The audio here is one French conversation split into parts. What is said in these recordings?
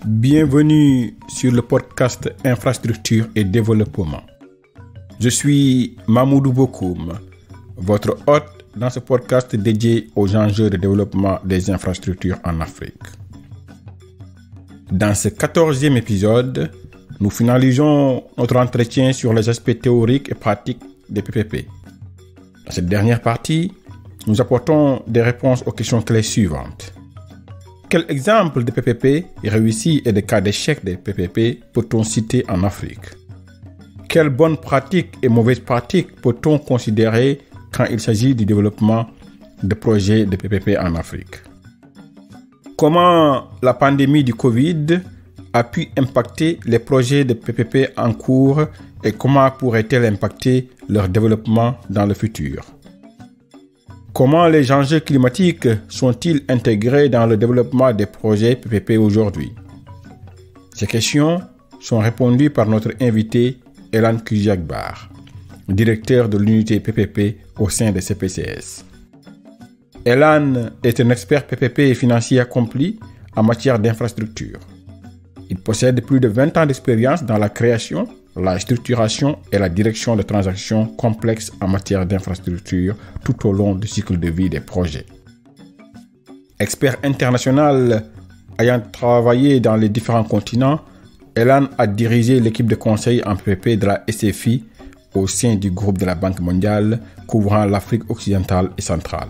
Bienvenue sur le podcast Infrastructure et Développement. Je suis Mamoudou Bokoum, votre hôte dans ce podcast dédié aux enjeux de développement des infrastructures en Afrique. Dans ce 14e épisode, nous finalisons notre entretien sur les aspects théoriques et pratiques des PPP. Dans cette dernière partie, nous apportons des réponses aux questions clés suivantes. Quel exemple de PPP réussi et de cas d'échec des PPP peut-on citer en Afrique? Quelles bonnes pratiques et mauvaises pratiques peut-on considérer quand il s'agit du développement de projets de PPP en Afrique? Comment la pandémie du Covid a pu impacter les projets de PPP en cours et comment pourrait-elle impacter leur développement dans le futur? Comment les enjeux climatiques sont-ils intégrés dans le développement des projets PPP aujourd'hui? Ces questions sont répondues par notre invité Elan Kuziakbar, directeur de l'unité PPP au sein de CPCS. Elan est un expert PPP et financier accompli en matière d'infrastructure. Il possède plus de 20 ans d'expérience dans la création, la structuration et la direction de transactions complexes en matière d'infrastructure tout au long du cycle de vie des projets. Expert international ayant travaillé dans les différents continents, Elan a dirigé l'équipe de conseil en PPP de la SFI au sein du groupe de la Banque mondiale couvrant l'Afrique occidentale et centrale.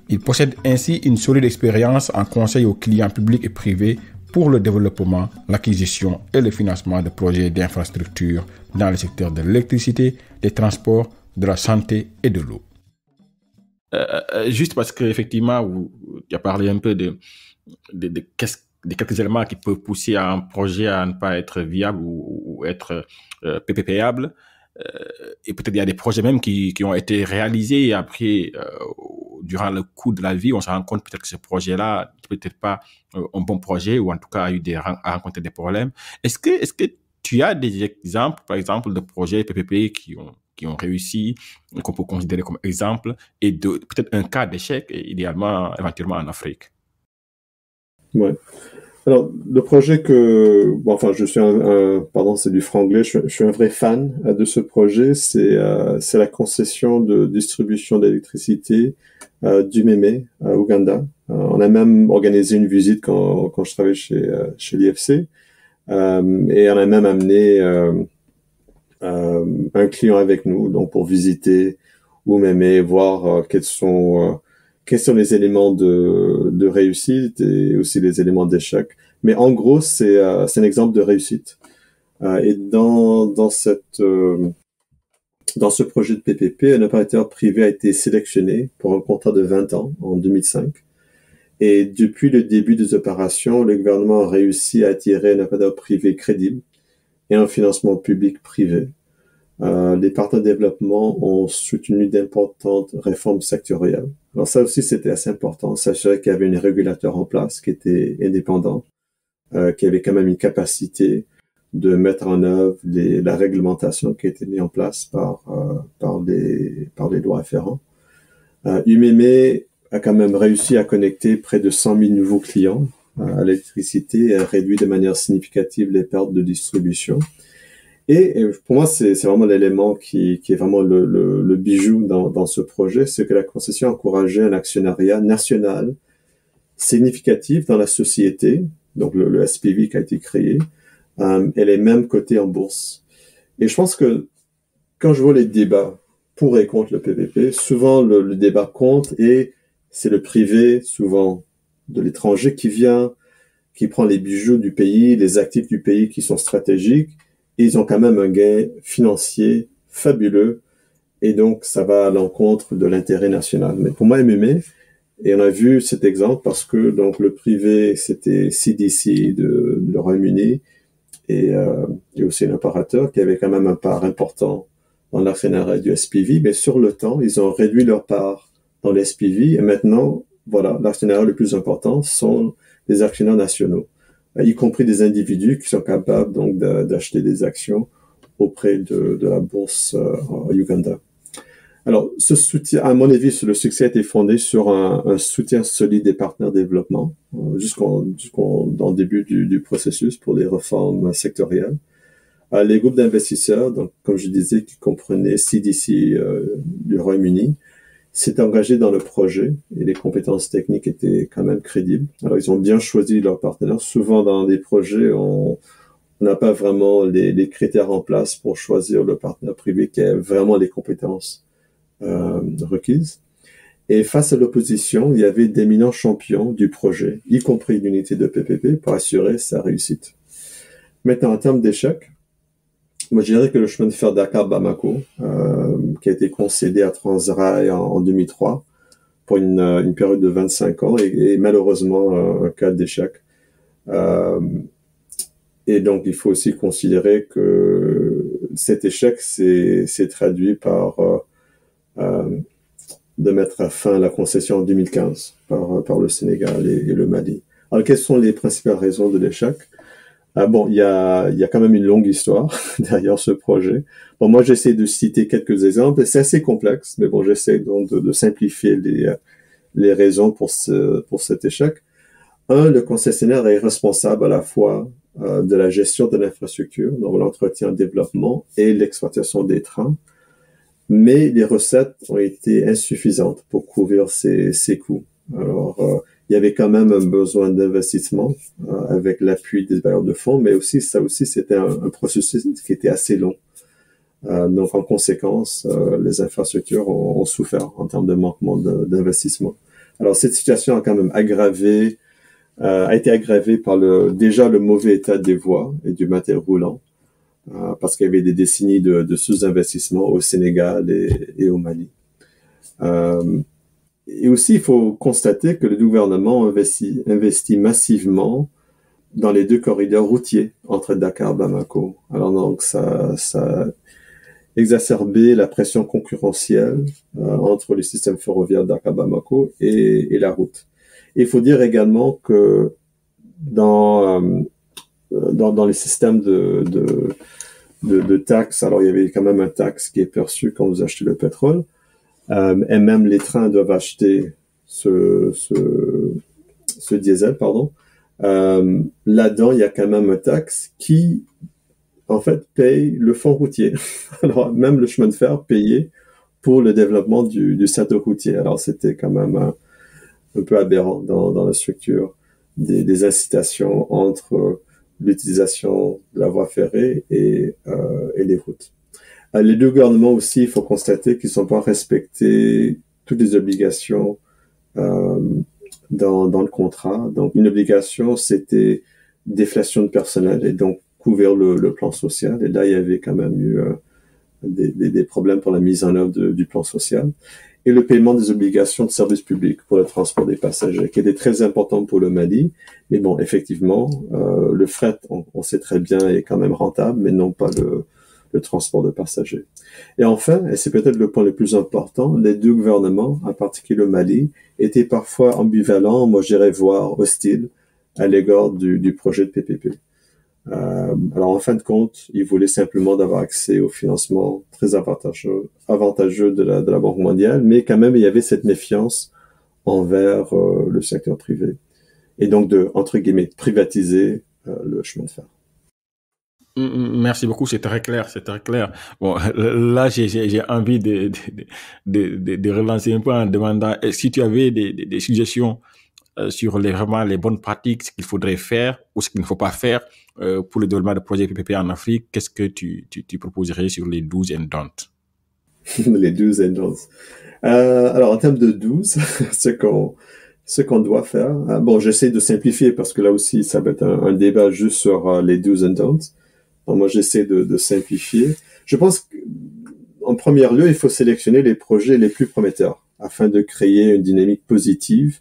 Il possède ainsi une solide expérience en conseil aux clients publics et privés pour le développement, l'acquisition et le financement de projets d'infrastructures dans les secteurs de l'électricité, des transports, de la santé et de l'eau. Juste parce qu'effectivement, tu as parlé un peu de quelques éléments qui peuvent pousser un projet à ne pas être viable ou être PPPable. Et peut-être il y a des projets même qui ont été réalisés et après, durant le cours de la vie, on se rend compte peut-être que ce projet-là n'est peut-être pas un bon projet ou en tout cas a rencontré des problèmes. Est-ce que tu as des exemples, par exemple, de projets PPP qui ont réussi, qu'on peut considérer comme exemple, et peut-être un cas d'échec, idéalement, éventuellement en Afrique? Ouais. Alors, le projet je suis c'est du franglais, je suis un vrai fan de ce projet, c'est la concession de distribution d'électricité du Mémé, à Ouganda. On a même organisé une visite quand je travaillais chez l'IFC, et on a même amené un client avec nous, donc pour visiter Oumémé, voir quels sont les éléments de réussite et aussi les éléments d'échec. Mais en gros, c'est un exemple de réussite. Et dans ce projet de PPP, un opérateur privé a été sélectionné pour un contrat de 20 ans en 2005. Et depuis le début des opérations, le gouvernement a réussi à attirer un opérateur privé crédible et un financement public-privé. Les partenaires de développement ont soutenu d'importantes réformes sectorielles. Alors ça aussi, c'était assez important, s'assurer qu'il y avait un régulateur en place qui était indépendant, qui avait quand même une capacité de mettre en œuvre la réglementation qui a été mise en place par les lois afférentes. UMEME a quand même réussi à connecter près de 100 000 nouveaux clients à l'électricité et a réduit de manière significative les pertes de distribution. Et pour moi, c'est vraiment l'élément qui est vraiment le bijou dans ce projet, c'est que la concession a encouragé un actionnariat national significatif dans la société, donc le SPV qui a été créé, elle est même cotée en bourse. Et je pense que quand je vois les débats pour et contre le PPP, souvent le débat contre et c'est le privé, souvent de l'étranger qui vient, qui prend les bijoux du pays, les actifs du pays qui sont stratégiques, et ils ont quand même un gain financier fabuleux, et donc ça va à l'encontre de l'intérêt national. Mais pour moi, MME, et on a vu cet exemple parce que donc le privé, c'était CDC de Royaume-Uni, et aussi un opérateur qui avait quand même un part important dans l'actionnariat du SPV, mais sur le temps, ils ont réduit leur part dans le SPV, et maintenant, voilà, l'actionnariat le plus important sont les actionnaires nationaux, y compris des individus qui sont capables donc d'acheter des actions auprès de la bourse en Ouganda. Alors, ce soutien, à mon avis, le succès a été fondé sur un soutien solide des partenaires de développement jusqu'au dans le début du processus pour les réformes sectorielles. Les groupes d'investisseurs, donc comme je disais, qui comprenaient CDC du Royaume-Uni, s'étaient engagés dans le projet et les compétences techniques étaient quand même crédibles. Alors, ils ont bien choisi leurs partenaires. Souvent, dans des projets, on n'a pas vraiment les critères en place pour choisir le partenaire privé qui a vraiment les compétences requises. Et face à l'opposition, il y avait d'éminents champions du projet, y compris l'unité de PPP, pour assurer sa réussite. Maintenant, en termes d'échecs, moi je dirais que le chemin de fer Dakar-Bamako, qui a été concédé à Transrail en 2003 pour une période de 25 ans, est malheureusement un cas d'échec. Et donc, il faut aussi considérer que cet échec s'est traduit par de mettre fin à la concession en 2015 par le Sénégal et le Mali. Alors, quelles sont les principales raisons de l'échec? Bon, il y a quand même une longue histoire derrière ce projet. Bon, moi, j'essaie de citer quelques exemples. C'est assez complexe, mais bon, j'essaie donc de simplifier les raisons pour cet échec. Le concessionnaire est responsable à la fois de la gestion de l'infrastructure, donc l'entretien, le développement et l'exploitation des trains. Mais les recettes ont été insuffisantes pour couvrir ces coûts. Alors, il y avait quand même un besoin d'investissement avec l'appui des bailleurs de fonds, mais aussi c'était un processus qui était assez long. Donc, en conséquence, les infrastructures ont souffert en termes de manquement d'investissement. Alors, cette situation a quand même a été aggravée par déjà le mauvais état des voies et du matériel roulant. Parce qu'il y avait des décennies de sous-investissement au Sénégal et au Mali. Et aussi, il faut constater que le gouvernement investit massivement dans les 2 corridors routiers entre Dakar et Bamako. Alors donc, ça a exacerbé la pression concurrentielle entre le système ferroviaire Dakar-Bamako et la route. Et il faut dire également que dans les systèmes de taxes, alors il y avait quand même un taxe qui est perçu quand vous achetez le pétrole, et même les trains doivent acheter ce diesel, pardon. Là-dedans, il y a quand même un taxe qui, en fait, paye le fonds routier. Alors, même le chemin de fer payait pour le développement du secteur routier. Alors, c'était quand même un peu aberrant dans la structure des incitations entre l'utilisation de la voie ferrée et les routes. Les 2 gouvernements aussi, il faut constater qu'ils n'ont pas respecté toutes les obligations dans le contrat. Donc, une obligation, c'était déflation de personnel et donc couvrir le plan social. Et là, il y avait quand même eu des problèmes pour la mise en œuvre du plan social. Et le paiement des obligations de service public pour le transport des passagers, qui était très important pour le Mali. Mais bon, effectivement, le fret, on sait très bien, est quand même rentable, mais non pas le transport de passagers. Et enfin, et c'est peut-être le point le plus important, les 2 gouvernements, en particulier le Mali, étaient parfois ambivalents, moi je dirais voire hostiles, à l'égard du projet de PPP. Alors en fin de compte, ils voulaient simplement d'avoir accès au financement très avantageux de la Banque mondiale, mais quand même il y avait cette méfiance envers le secteur privé. Et donc de, entre guillemets, privatiser le chemin de fer. Merci beaucoup, c'est très clair, c'est très clair. Bon, là, j'ai envie de relancer un peu en demandant si tu avais des suggestions sur vraiment les bonnes pratiques, ce qu'il faudrait faire ou ce qu'il ne faut pas faire pour le développement de projets PPP en Afrique. Qu'est-ce que tu proposerais sur les 12 and don't? Les 12 and don'ts. Alors, en termes de 12, ce qu'on doit faire, bon, j'essaie de simplifier parce que là aussi, ça va être un débat juste sur les 12 and don'ts. Donc, moi, j'essaie de simplifier. Je pense qu'en premier lieu, il faut sélectionner les projets les plus prometteurs afin de créer une dynamique positive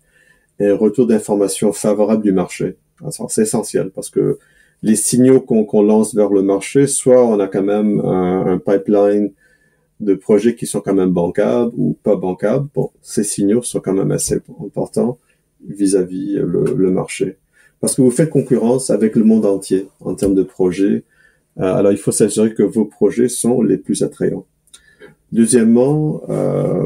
et un retour d'information favorable du marché. Alors, c'est essentiel parce que les signaux qu'on lance vers le marché, soit on a quand même un pipeline de projets qui sont quand même bancables ou pas bancables. Bon, ces signaux sont quand même assez importants vis-à-vis le marché. Parce que vous faites concurrence avec le monde entier en termes de projets. Alors, il faut s'assurer que vos projets sont les plus attrayants. Deuxièmement,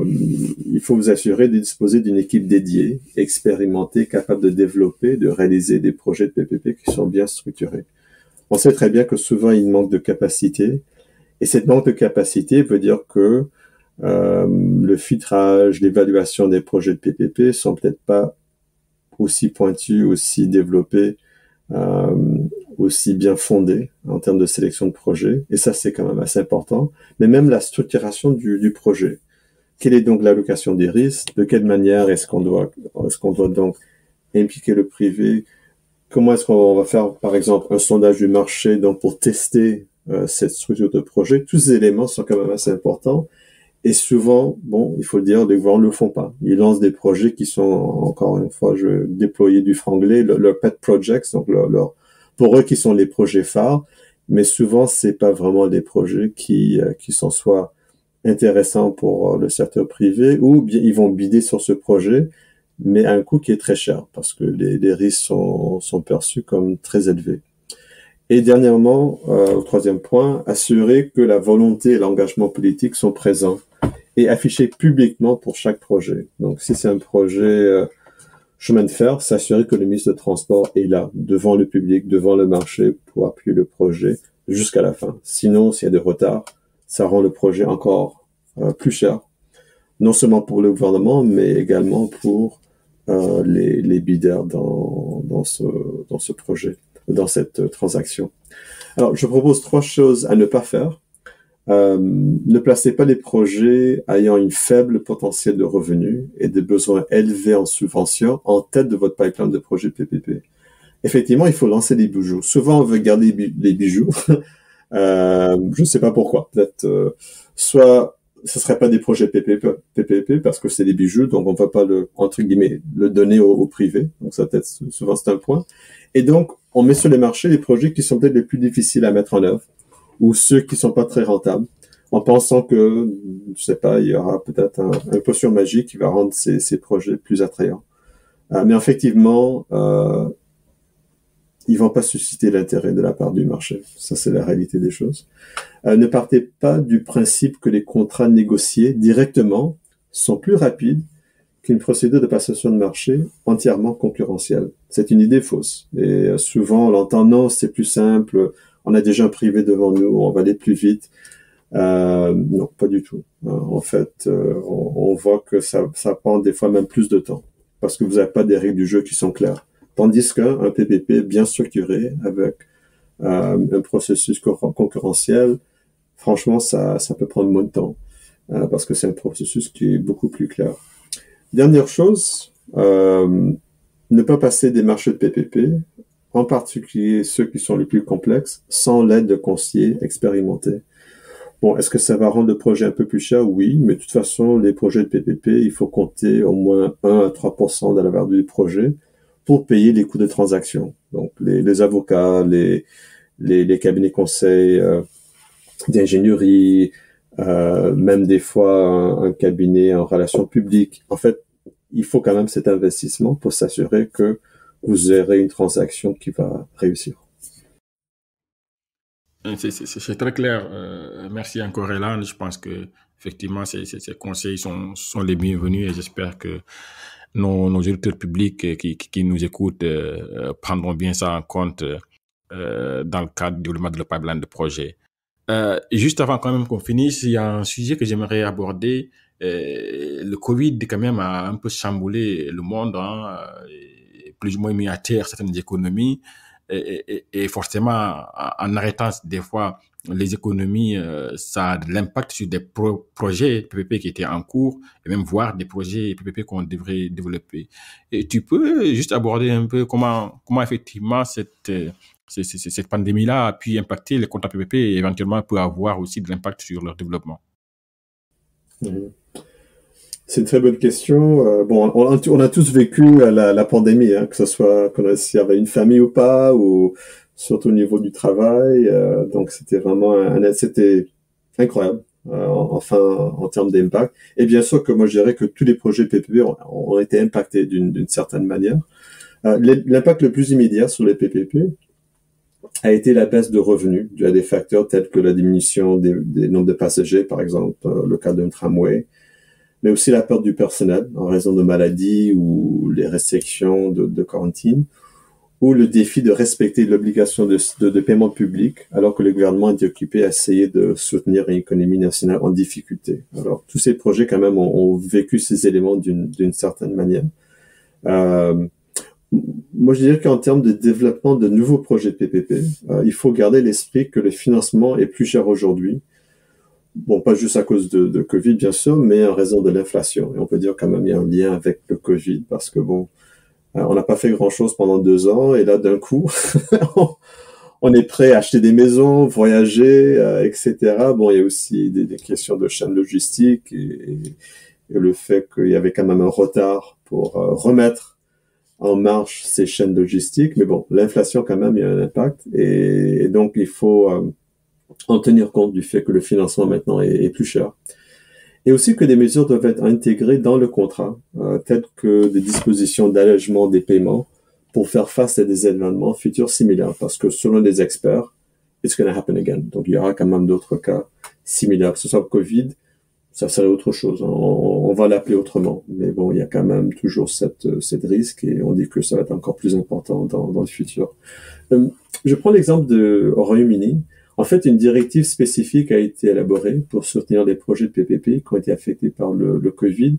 il faut vous assurer de disposer d'une équipe dédiée, expérimentée, capable de développer, de réaliser des projets de PPP qui sont bien structurés. On sait très bien que souvent il manque de capacité, et cette manque de capacité veut dire que le filtrage, l'évaluation des projets de PPP sont peut-être pas aussi pointus, aussi développés, aussi bien fondés en termes de sélection de projets. Et ça, c'est quand même assez important. Mais même la structuration du projet. Quelle est donc l'allocation des risques? De quelle manière est-ce qu'on doit donc impliquer le privé? Comment est-ce qu'on va faire, par exemple, un sondage du marché donc pour tester cette structure de projet? Tous ces éléments sont quand même assez importants. Et souvent, bon, il faut le dire, les gouvernements ne le font pas. Ils lancent des projets qui sont, encore une fois, je vais déployer du franglais, leur pet projects, donc pour eux qui sont les projets phares, mais souvent c'est pas vraiment des projets qui sont soit intéressants pour le secteur privé ou bien ils vont bider sur ce projet, mais à un coût qui est très cher parce que les risques sont perçus comme très élevés. Et dernièrement, au troisième point, assurer que la volonté et l'engagement politique sont présents et affichés publiquement pour chaque projet. Donc, si c'est un projet chemin de fer, s'assurer que le ministre de Transport est là, devant le public, devant le marché, pour appuyer le projet jusqu'à la fin. Sinon, s'il y a des retards, ça rend le projet encore plus cher, non seulement pour le gouvernement, mais également pour les bidders dans ce projet, dans cette transaction. Alors, je propose 3 choses à ne pas faire. Ne placez pas les projets ayant une faible potentiel de revenus et des besoins élevés en subvention en tête de votre pipeline de projets PPP. Effectivement, il faut lancer des bijoux. Souvent, on veut garder les bijoux. Je ne sais pas pourquoi. Peut-être soit ce serait pas des projets PPP parce que c'est des bijoux, donc on ne va pas entre guillemets le donner au privé. Donc ça peut-être souvent c'est un point. Et donc on met sur les marchés les projets qui sont peut-être les plus difficiles à mettre en œuvre ou ceux qui sont pas très rentables, en pensant que, je sais pas, il y aura peut-être un potion magique qui va rendre ces projets plus attrayants. Mais effectivement, ils vont pas susciter l'intérêt de la part du marché. Ça, c'est la réalité des choses. Ne partez pas du principe que les contrats négociés directement sont plus rapides qu'une procédure de passation de marché entièrement concurrentielle. C'est une idée fausse. Et souvent, on l'entend, non, c'est plus simple, on a déjà un privé devant nous, on va aller plus vite. Non, pas du tout. En fait, on voit que ça prend des fois même plus de temps parce que vous n'avez pas des règles du jeu qui sont claires. Tandis qu'un PPP bien structuré avec un processus concurrentiel, franchement, ça peut prendre moins de temps parce que c'est un processus qui est beaucoup plus clair. Dernière chose, ne pas passer des marchés de PPP, en particulier ceux qui sont les plus complexes, sans l'aide de conseillers expérimentés. Bon, est-ce que ça va rendre le projet un peu plus cher? Oui, mais de toute façon, les projets de PPP, il faut compter au moins 1 à 3% de la valeur du projet pour payer les coûts de transaction. Donc, les avocats, les cabinets conseils d'ingénierie, même des fois un cabinet en relations publiques. En fait, il faut quand même cet investissement pour s'assurer que vous aurez une transaction qui va réussir. C'est très clair. Merci encore, Elan. Je pense que effectivement, ces conseils sont les bienvenus et j'espère que nos auditeurs publics qui nous écoutent prendront bien ça en compte dans le cadre du développement de le pipeline de projet. Juste avant quand même qu'on finisse, il y a un sujet que j'aimerais aborder. Le Covid quand même a un peu chamboulé le monde, hein, et plus ou moins mis à terre certaines économies. Et forcément, en arrêtant des fois les économies, ça a de l'impact sur des projets PPP qui étaient en cours et même voir des projets PPP qu'on devrait développer. Et tu peux juste aborder un peu comment effectivement cette pandémie-là a pu impacter les contrats PPP et éventuellement peut avoir aussi de l'impact sur leur développement. C'est une très bonne question. Bon, on a tous vécu la pandémie, hein, que ce soit s'il y avait une famille ou pas, ou surtout au niveau du travail. Donc c'était vraiment c'était incroyable, en termes d'impact. Et bien sûr que moi je dirais que tous les projets PPP ont été impactés d'une certaine manière. L'impact le plus immédiat sur les PPP, a été la baisse de revenus due à des facteurs tels que la diminution des nombres de passagers, par exemple, le cas d'un tramway, mais aussi la perte du personnel en raison de maladies ou les restrictions de quarantine, ou le défi de respecter l'obligation de paiement public, alors que le gouvernement est occupé à essayer de soutenir une économie nationale en difficulté. Alors, tous ces projets, quand même, ont vécu ces éléments d'une certaine manière. Moi, je dirais qu'en termes de développement de nouveaux projets de PPP, il faut garder l'esprit que le financement est plus cher aujourd'hui. Bon, pas juste à cause de Covid, bien sûr, mais en raison de l'inflation. Et on peut dire quand même il y a un lien avec le Covid parce que bon, on n'a pas fait grand-chose pendant 2 ans et là, d'un coup, on est prêt à acheter des maisons, voyager, etc. Bon, il y a aussi des questions de chaîne logistique et le fait qu'il y avait quand même un retard pour remettre en marche ces chaînes logistiques. Mais bon, l'inflation, quand même, il y a un impact. Et donc, il faut en tenir compte du fait que le financement maintenant est plus cher. Et aussi que des mesures doivent être intégrées dans le contrat, telles que des dispositions d'allègement des paiements pour faire face à des événements futurs similaires. Parce que selon les experts, it's going to happen again. Donc, il y aura quand même d'autres cas similaires. Que ce soit le Covid, ça serait autre chose. On va l'appeler autrement. Mais bon, il y a quand même toujours cette risque et on dit que ça va être encore plus important dans le futur. Je prends l'exemple au Royaume-Uni. En fait, une directive spécifique a été élaborée pour soutenir les projets de PPP qui ont été affectés par le Covid.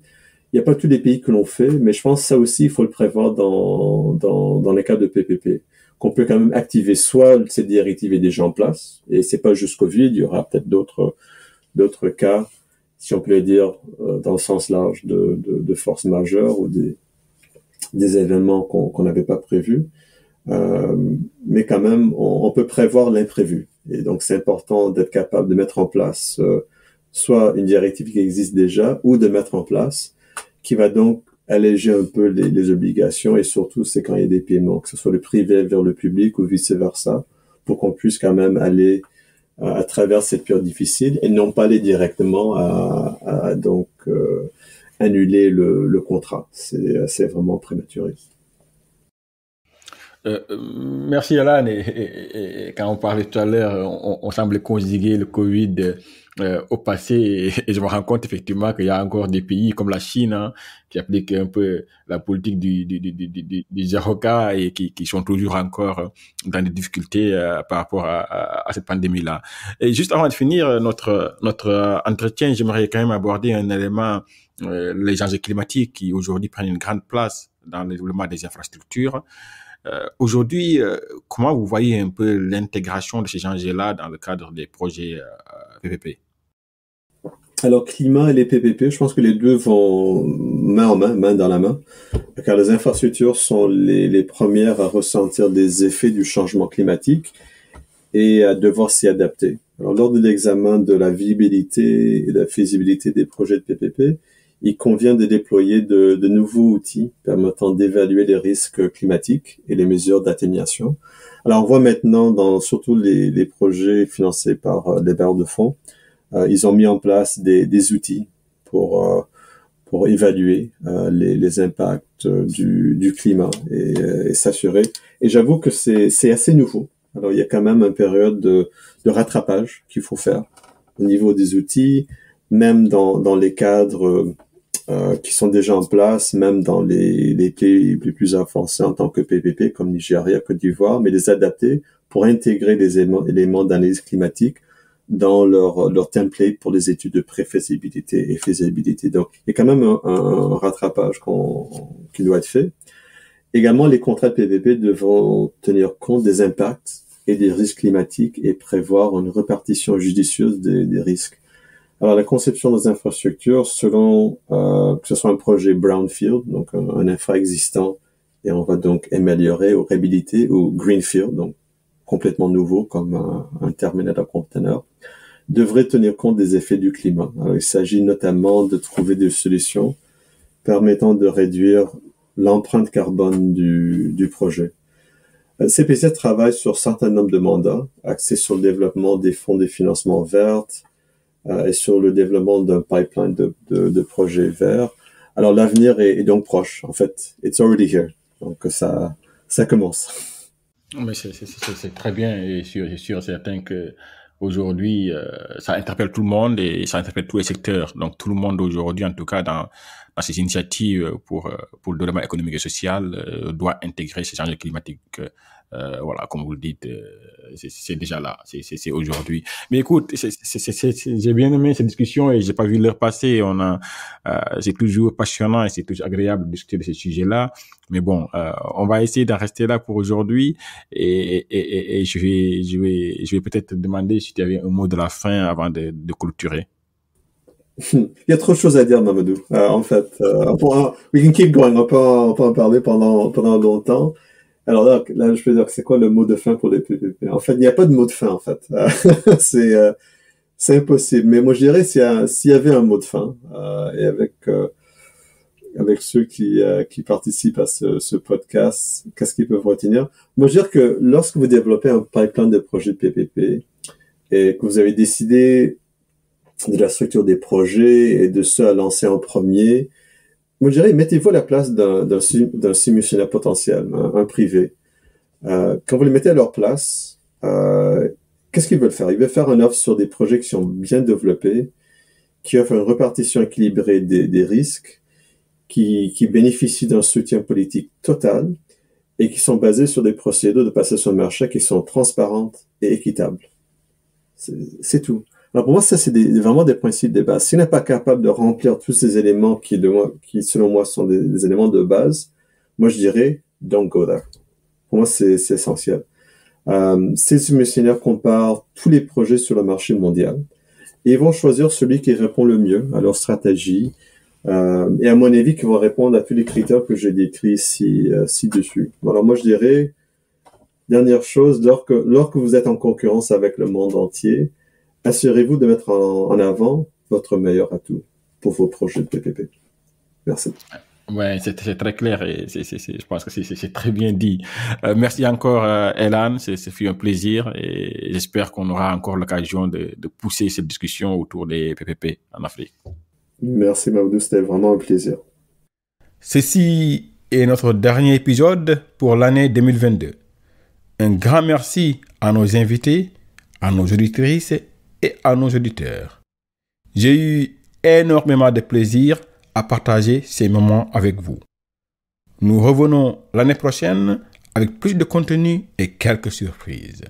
Il n'y a pas tous les pays que l'on fait, mais je pense que ça aussi, il faut le prévoir dans les cas de PPP. Qu'on peut quand même activer soit cette directive est déjà en place, et c'est pas juste Covid, il y aura peut-être d'autres cas, si on peut le dire, dans le sens large de force majeure ou des événements qu'on n'avait pas prévus. Mais quand même, on peut prévoir l'imprévu. Et donc, c'est important d'être capable de mettre en place soit une directive qui existe déjà ou de mettre en place qui va donc alléger un peu les obligations et surtout, c'est quand il y a des paiements, que ce soit le privé vers le public ou vice-versa, pour qu'on puisse quand même aller à travers cette période difficile et non pas aller directement à donc annuler le contrat. C'est vraiment prématuré. Merci Alan. Et quand on parlait tout à l'heure, on semblait conjuguer le Covid au passé et je me rends compte effectivement qu'il y a encore des pays comme la Chine qui appliquent un peu la politique du zéro cas et qui sont toujours encore dans des difficultés par rapport à cette pandémie-là. Et juste avant de finir notre entretien, j'aimerais quand même aborder un élément, les enjeux climatiques qui aujourd'hui prennent une grande place dans le développement des infrastructures. Aujourd'hui, comment vous voyez un peu l'intégration de ces enjeux-là dans le cadre des projets PPP? Alors, climat et les PPP, je pense que les deux vont main en main, main dans la main, car les infrastructures sont les premières à ressentir des effets du changement climatique et à devoir s'y adapter. Alors, lors de l'examen de la viabilité et de la faisabilité des projets de PPP, il convient de déployer de nouveaux outils permettant d'évaluer les risques climatiques et les mesures d'atténuation. Alors, on voit maintenant surtout les projets financés par les bailleurs de fonds, ils ont mis en place des outils pour évaluer les impacts du climat et s'assurer. Et j'avoue que c'est assez nouveau. Alors, il y a quand même une période de rattrapage qu'il faut faire au niveau des outils, même dans les cadres qui sont déjà en place, même dans les pays les plus avancés en tant que PPP, comme Nigeria, Côte d'Ivoire, mais les adapter pour intégrer les éléments d'analyse climatique dans leur template pour les études de préfaisabilité et faisabilité. Donc, il y a quand même un rattrapage qui doit être fait. Également, les contrats de PPP devront tenir compte des impacts et des risques climatiques et prévoir une répartition judicieuse des risques. Alors, la conception des infrastructures, selon que ce soit un projet brownfield, donc un infra existant, et on va donc améliorer ou réhabiliter, ou greenfield, donc complètement nouveau, comme un terminal à conteneur, devrait tenir compte des effets du climat. Alors, il s'agit notamment de trouver des solutions permettant de réduire l'empreinte carbone du projet. CPC travaille sur un certain nombre de mandats, axés sur le développement des fonds de financement verts, et sur le développement d'un pipeline de projets verts. Alors, l'avenir est donc proche. En fait, it's already here. Donc, ça commence. Mais c'est très bien et je suis sûr et certain que aujourd'hui, ça interpelle tout le monde et ça interpelle tous les secteurs. Donc tout le monde aujourd'hui, en tout cas dans ces initiatives pour le développement économique et social, doit intégrer ces changements climatiques. Voilà, comme vous le dites, c'est déjà là, c'est aujourd'hui. Mais écoute, j'ai bien aimé cette discussion et j'ai pas vu l'heure passer. C'est toujours passionnant et c'est toujours agréable de discuter de ces sujets-là. Mais bon, on va essayer d'en rester là pour aujourd'hui et je vais peut-être te demander si tu avais un mot de la fin avant de clôturer. Il y a trop de choses à dire, Mamadou. En fait, we can keep going. On peut en parler pendant longtemps. Alors là, je peux dire que c'est quoi le mot de fin pour les PPP? En fait, il n'y a pas de mot de fin, en fait. C'est impossible. Mais moi, je dirais s'il y avait un mot de fin, et avec ceux qui participent à ce podcast, qu'est-ce qu'ils peuvent retenir? Moi, je dirais que lorsque vous développez un pipeline de projets de PPP et que vous avez décidé de la structure des projets et de ceux à lancer en premier, moi, je dirais, mettez-vous à la place d'un soumissionnaire potentiel, un privé. Quand vous les mettez à leur place, qu'est-ce qu'ils veulent faire? Ils veulent faire une offre sur des projets qui sont bien développés, qui offrent une répartition équilibrée des risques, qui bénéficient d'un soutien politique total et qui sont basés sur des procédures de passation de marché qui sont transparentes et équitables. C'est tout. Alors pour moi, ça, c'est vraiment des principes de base. Si on n'est pas capable de remplir tous ces éléments qui selon moi, sont des éléments de base, moi, je dirais, don't go there. Pour moi, c'est essentiel. Ces soumissionnaires comparent tous les projets sur le marché mondial et ils vont choisir celui qui répond le mieux à leur stratégie et à mon avis, qui vont répondre à tous les critères que j'ai décrits ci-dessus. Alors moi, je dirais, dernière chose, lorsque vous êtes en concurrence avec le monde entier, assurez-vous de mettre en avant votre meilleur atout pour vos projets de PPP. Merci. Ouais, c'est très clair et je pense que c'est très bien dit. Merci encore, Elan. Ce fut un plaisir et j'espère qu'on aura encore l'occasion de pousser cette discussion autour des PPP en Afrique. Merci, Maoudou. C'était vraiment un plaisir. Ceci est notre dernier épisode pour l'année 2022. Un grand merci à nos invités, à nos auditrices et à nos auditeurs. J'ai eu énormément de plaisir à partager ces moments avec vous. Nous revenons l'année prochaine avec plus de contenu et quelques surprises.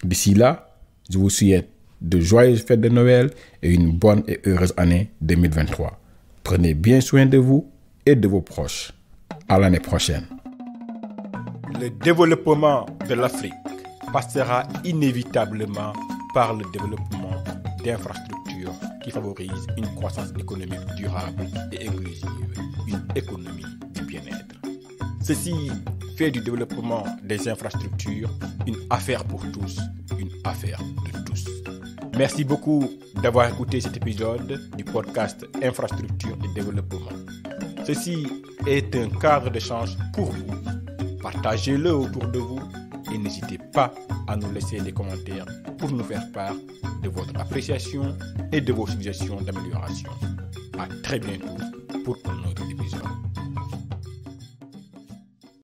D'ici là, je vous souhaite de joyeuses fêtes de Noël et une bonne et heureuse année 2023. Prenez bien soin de vous et de vos proches. À l'année prochaine. Le développement de l'Afrique passera inévitablement par le développement d'infrastructures qui favorisent une croissance économique durable et inclusive, une économie du bien-être. Ceci fait du développement des infrastructures une affaire pour tous, une affaire de tous. Merci beaucoup d'avoir écouté cet épisode du podcast Infrastructure et Développement. Ceci est un cadre d'échange pour vous. Partagez-le autour de vous et n'hésitez pas à nous laisser des commentaires pour nous faire part de votre appréciation et de vos suggestions d'amélioration. À très bientôt pour un autre épisode.